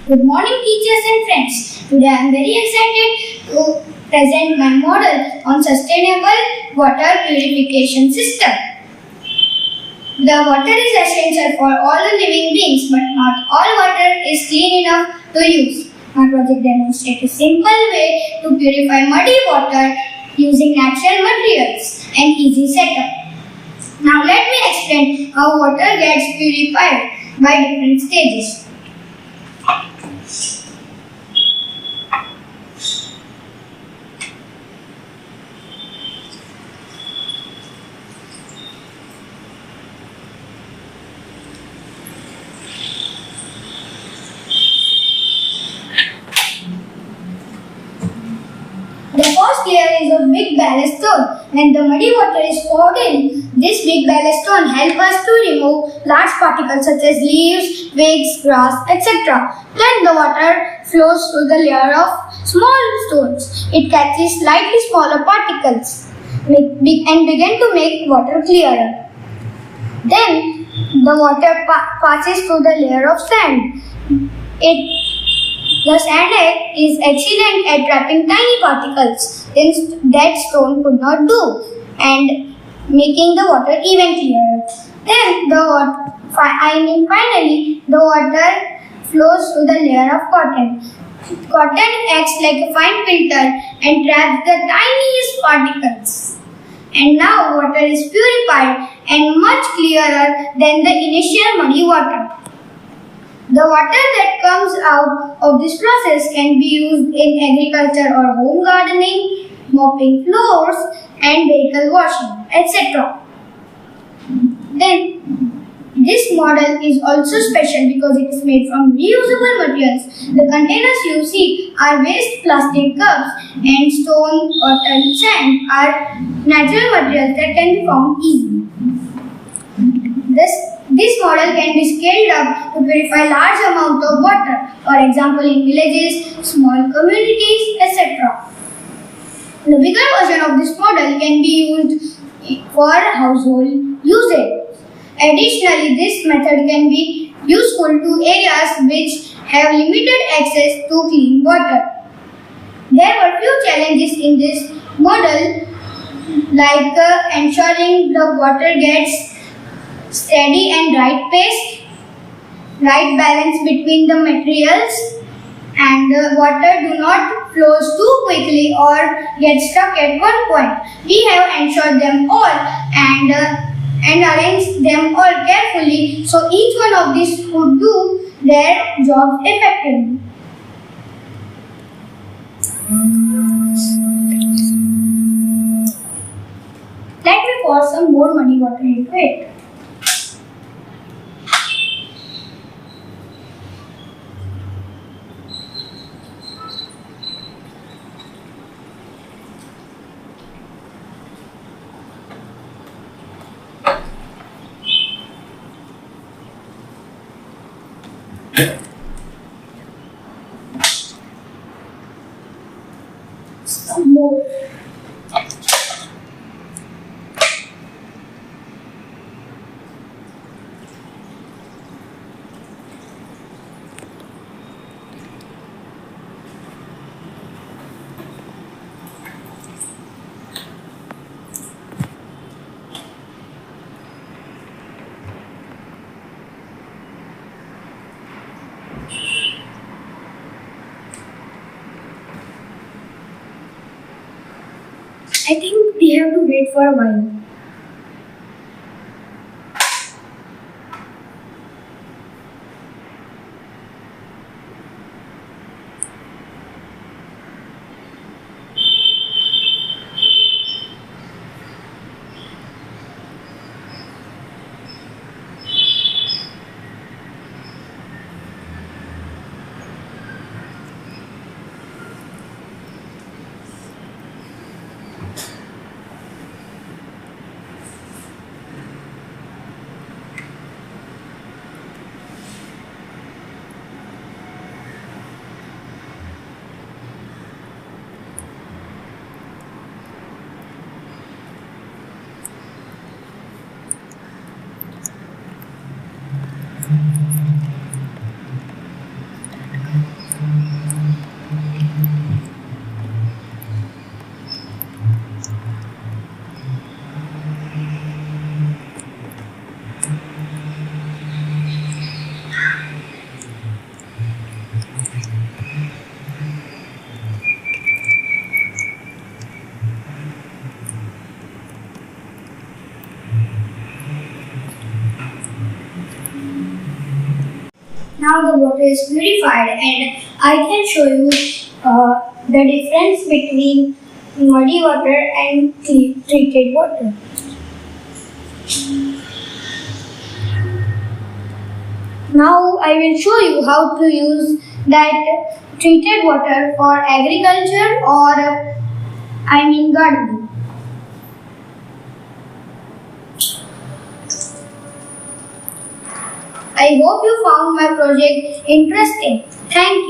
Good morning, teachers and friends. Today I am very excited to present my model on sustainable water purification system. The water is essential for all the living beings, but not all water is clean enough to use. My project demonstrates a simple way to purify muddy water using natural materials and easy setup. Now let me explain how water gets purified by different stages. The first layer is a big ballast stone. When the muddy water is poured in, this big ballast stone helps us to remove large particles such as leaves, twigs, grass, etc. Then the water flows through the layer of small stones. It catches slightly smaller particles and begin to make water clearer. Then the water passes through the layer of sand. The sand is excellent at trapping tiny particles that stone could not do and making the water even clearer. Then finally the water flows through the layer of cotton. Cotton acts like a fine filter and traps the tiniest particles. And now water is purified and much clearer than the initial muddy water. The water that comes out of this process can be used in agriculture or home gardening, mopping floors and vehicle washing, etc. Then this model is also special because it is made from reusable materials. The containers you see are waste plastic cups and stone, cotton, sand are natural materials that can be found easily. This model can be scaled up to purify large amounts of water, for example in villages, small communities, etc. The bigger version of this model can be used for household usage. Additionally, this method can be useful to areas which have limited access to clean water. There were few challenges in this model like ensuring the water gets steady and right pace, right balance between the materials, and the water do not flow too quickly or get stuck at one point. We have ensured them all and arranged them all carefully so each one of these could do their job effectively. Let me pour some more muddy water into it. Some more. I think we have to wait for a while. water is purified, and I can show you the difference between muddy water and treated water. Now I will show you how to use that treated water for agriculture or gardening. I hope you found my project interesting. Thank you.